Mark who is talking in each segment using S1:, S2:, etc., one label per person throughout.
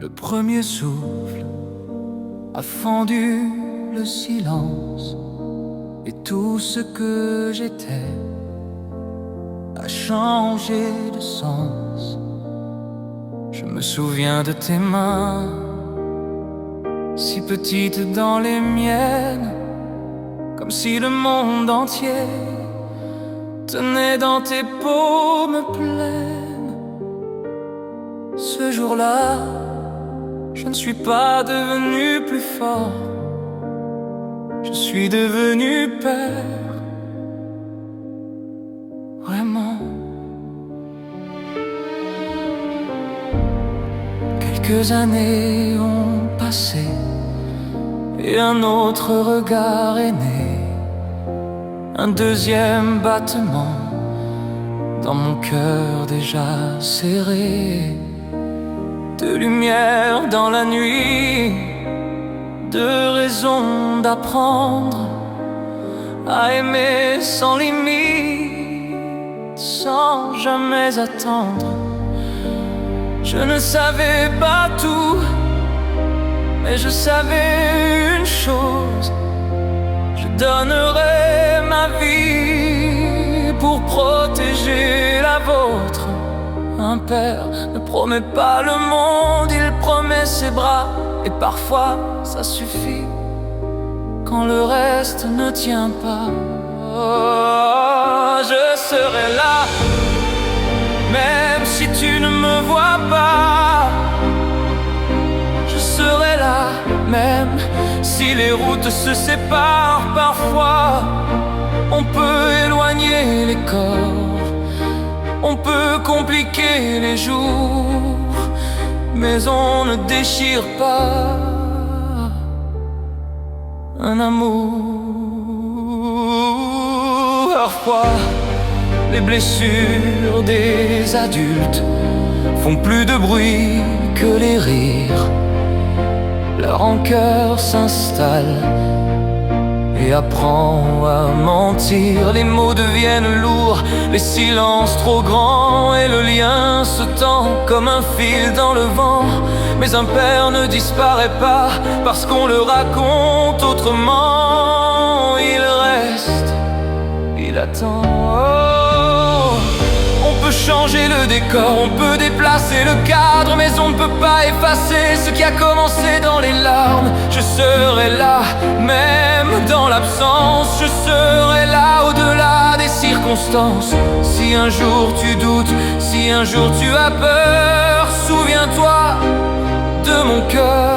S1: Le premier souffle a fendu le silence, et tout ce que j'étais a changé de sens. Je me souviens de tes mains, si petites dans les miennes, comme si le monde entier tenait dans tes paumes pleines. Ce jour-là, je ne suis pas devenu plus fort, je suis devenu père. Vraiment. Quelques années ont passé et un autre regard est né, un deuxième battement dans mon cœur déjà serré. De lumière dans la nuit, de raisons d'apprendre à aimer sans limite, sans jamais attendre. Je ne savais pas tout, mais je savais une chose: je donnerais ma vie pour protéger la vôtre. Un père ne promet pas le monde, il promet ses bras, et parfois ça suffit quand le reste ne tient pas. Oh, je serai là, même si tu ne me vois pas. Je serai là, même si les routes se séparent parfois. On peut éloigner les corps, on peut compliquer les jours, mais on ne déchire pas un amour. Parfois, les blessures des adultes font plus de bruit que les rires. La rancœur s'installe et apprend à mentir. Les mots deviennent lourds, les silences trop grands, et le lien se tend comme un fil dans le vent. Mais un père ne disparaît pas parce qu'on le raconte autrement. Il reste, il attend. Oh, on peut changer le décor, on peut déplacer le cadre, mais on ne peut pas effacer ce qui a commencé dans les larmes. Je serai là, même dans l'absence, je serai là au-delà des circonstances. Si un jour tu doutes, si un jour tu as peur, souviens-toi de mon cœur.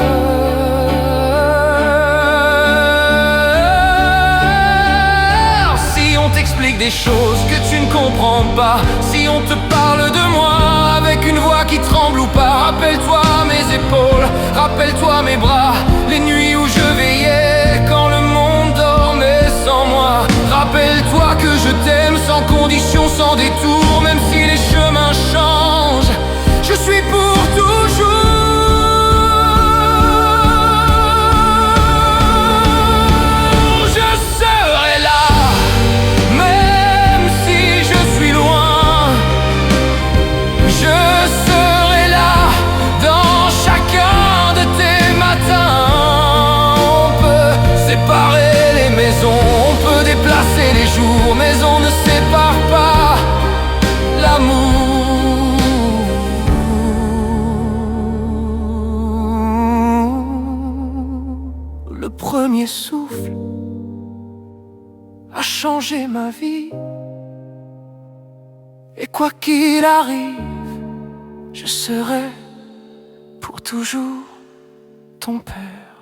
S1: Si on t'explique des choses que tu ne comprends pas, si on te parle de moi avec une voix qui tremble ou pas, rappelle-toi mes épaules, rappelle-toi mes bras, les nuits où je veillais quand le monde dormait sans moi. Rappelle-toi que je t'aime sans condition, sans détour, même si les chemins changent, je suis pour toujours. On peut déplacer les jours, mais on ne sépare pas l'amour. Le premier souffle a changé ma vie, et quoi qu'il arrive, je serai pour toujours ton père.